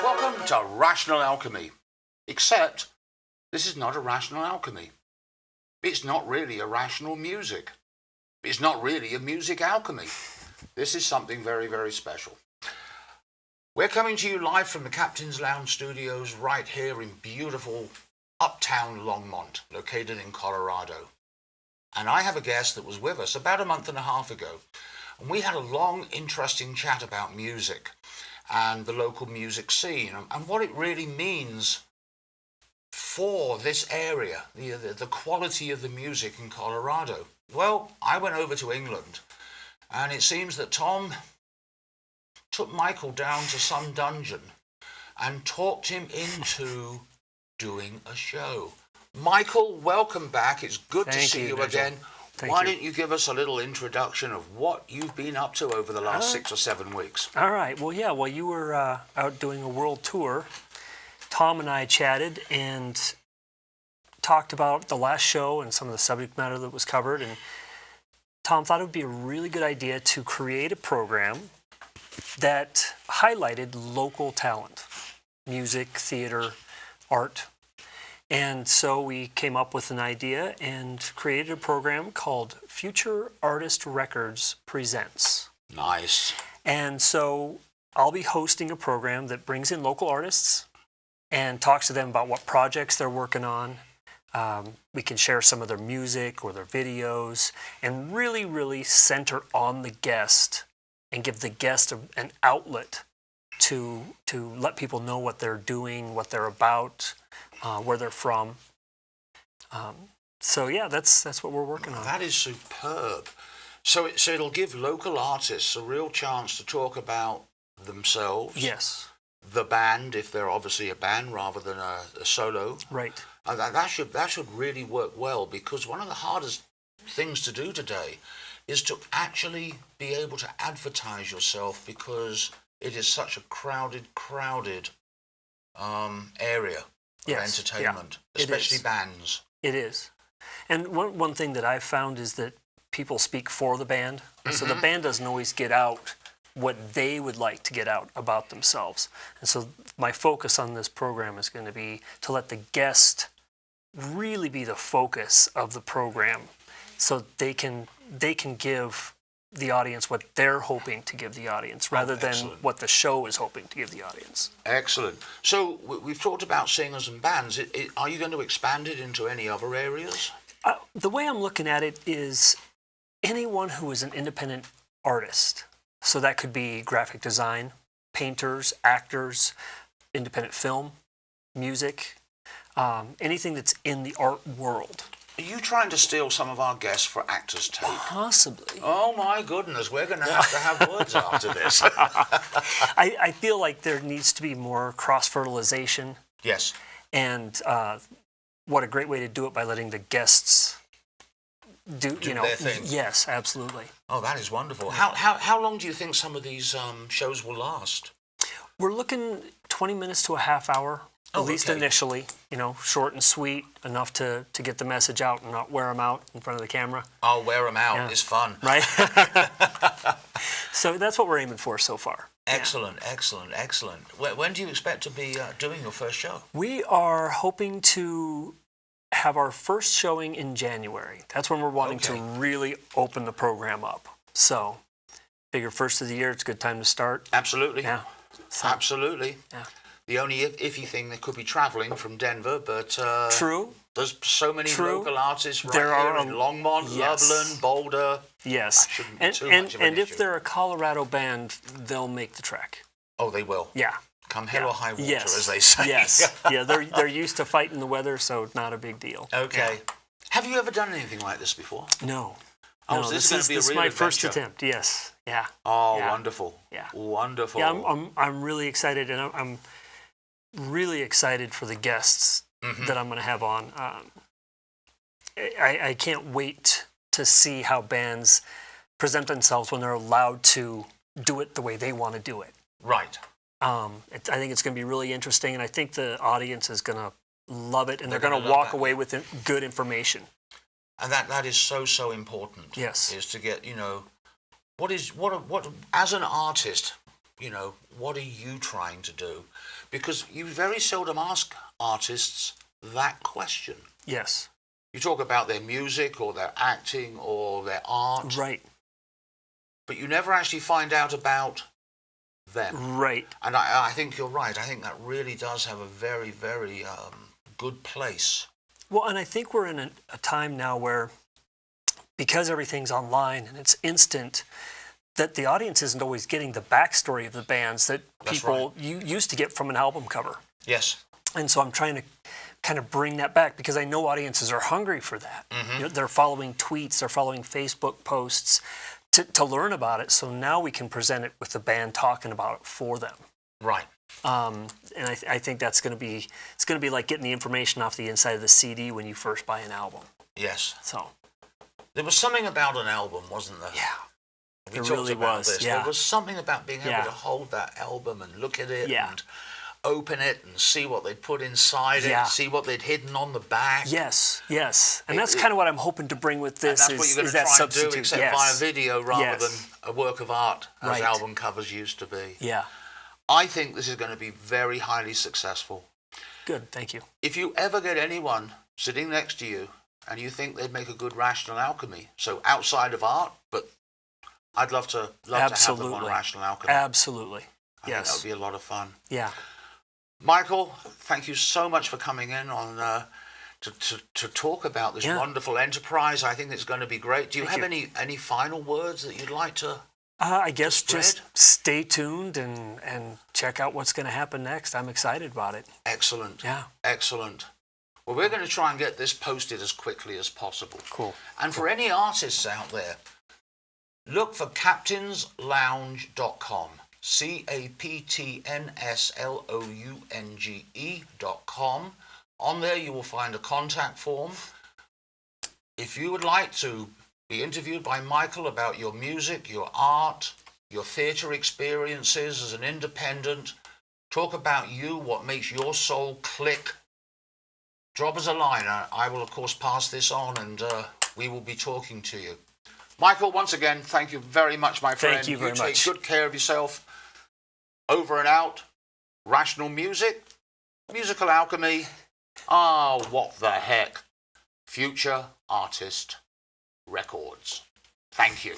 Welcome to Rational Alchemy, except this is not a rational alchemy. It's not really a rational music. It's not really a music alchemy. This is something very, very special. We're coming to you live from the Captain's Lounge Studios right here in beautiful uptown Longmont, located in Colorado. And I have a guest that was with us about a month and a half ago. And we had a long, interesting chat about music and the local music scene and what it really means for this area, the quality of the music in Colorado. Well, I went over to England, and it seems that Tom took Michael down to some dungeon and talked him into doing a show. Michael, welcome back. It's good to see you again. Why don't you give us a little introduction of what you've been up to over the last 6 or 7 weeks? All right. Well, yeah, while you were out doing a world tour, Tom and I chatted and talked about the last show and some of the subject matter that was covered. And Tom thought it would be a really good idea to create a program that highlighted local talent, music, theater, art. And so we came up with an idea and created a program called Futurartist Records Presents. Nice. And so I'll be hosting a program that brings in local artists and talks to them about what projects they're working on. We can share some of their music or their videos and really, really center on the guest and give the guest an outlet to let people know what they're doing, what they're about, where they're from. So yeah, that's what we're working on. That is superb. So it'll give local artists a real chance to talk about themselves. Yes. The band, if they're obviously a band rather than a solo. Right. That should really work well, because one of the hardest things to do today is to actually be able to advertise yourself, because it is such a crowded area of entertainment, especially bands. It is. And one thing that I've found is that people speak for the band. Mm-hmm. So the band doesn't always get out what they would like to get out about themselves. And so my focus on this program is going to be to let the guest really be the focus of the program, so they can give the audience what they're hoping to give the audience, rather than what the show is hoping to give the audience. Excellent. So we've talked about singers and bands. Are you going to expand it into any other areas? The way I'm looking at it is anyone who is an independent artist. So that could be graphic design, painters, actors, independent film, music, anything that's in the art world. Are you trying to steal some of our guests for actors' tape? Possibly. Oh my goodness, we're going to have words after this. I feel like there needs to be more cross-fertilization. Yes. And what a great way to do it, by letting the guests do their thing. Yes, absolutely. Oh, that is wonderful. How long do you think some of these shows will last? We're looking 20 minutes to a half hour. At least initially, short and sweet, enough to get the message out and not wear them out in front of the camera. Oh, wear them out. Yeah. It's fun. Right? So that's what we're aiming for so far. Excellent, excellent, excellent. When do you expect to be doing your first show? We are hoping to have our first showing in January. That's when we're wanting to really open the program up. So, figure first of the year, it's a good time to start. Absolutely. Yeah. So, absolutely. Yeah. The only iffy thing, they could be travelling from Denver, but true. There's so many local artists right here in Longmont, Loveland, Boulder. Yes. That shouldn't be too much of an issue. If they're a Colorado band, they'll make the trek. Oh, they will? Yeah. Come hell or high water, as they say. Yes. Yeah, they're used to fighting the weather, so not a big deal. Okay. Yeah. Have you ever done anything like this before? No. Oh, so this is my first attempt. Yes. Yeah. Oh, yeah. Wonderful. Yeah. Wonderful. Yeah, I'm really excited, and I'm really excited for the guests that I'm going to have on. I can't wait to see how bands present themselves when they're allowed to do it the way they want to do it. Right. I think it's going to be really interesting, and I think the audience is going to love it, and they're going to walk away with good information. And that is so important. Yes. Is to get, what as an artist, what are you trying to do? Because you very seldom ask artists that question. Yes. You talk about their music or their acting or their art. Right. But you never actually find out about them. Right. And I think you're right. I think that really does have a very, very good place. Well, and I think we're in a time now where, because everything's online and it's instant, that the audience isn't always getting the backstory of the bands that people you used to get from an album cover. Yes. And so I'm trying to kind of bring that back, because I know audiences are hungry for that. Mm-hmm. They're following tweets, they're following Facebook posts to learn about it. So now we can present it with the band talking about it for them. Right. And I think it's going to be like getting the information off the inside of the CD when you first buy an album. Yes. So there was something about an album, wasn't there? yeah, We there talked really about was. this. Yeah. There was something about being able Yeah. to hold that album and look at it Yeah. and open it and see what they'd put inside Yeah. it, see what they'd hidden on the back. Yes, and that's kind of what I'm hoping to bring with this. And that's what you're going is to that try and substitute. do, except Yes. via video rather Yes. than a work of art, as Right. album covers used to be. Yeah, I think this is going to be very highly successful. good. Thank you. If you ever get anyone sitting next to you and you think they'd make a good Rational Alchemy, so outside of art, but I'd love to have them on Absolutely. Rational Alchemy. Absolutely. I think that Yes. would be a lot of fun. Yeah. Michael, thank you so much for coming in on to talk about this Yeah. wonderful enterprise. I think it's going to be great. Do you Thank have you. any final words that you'd like to? I guess Spread? just stay tuned and check out what's going to happen next. I'm excited about it. Excellent. Yeah. Excellent. Well, we're going to try and get this posted as quickly as possible. Cool. And for any artists out there, look for captnslounge.com. captnslounge.com. On there you will find a contact form. If you would like to be interviewed by Michael about your music, your art, your theatre experiences as an independent, talk about you, what makes your soul click, drop us a line. I will, of course, pass this on and we will be talking to you. Michael, once again, thank you very much, my friend. Thank you very much. Take good care of yourself. Over and out. Rational music. Musical alchemy. Ah, what the heck. Futurartist Records. Thank you.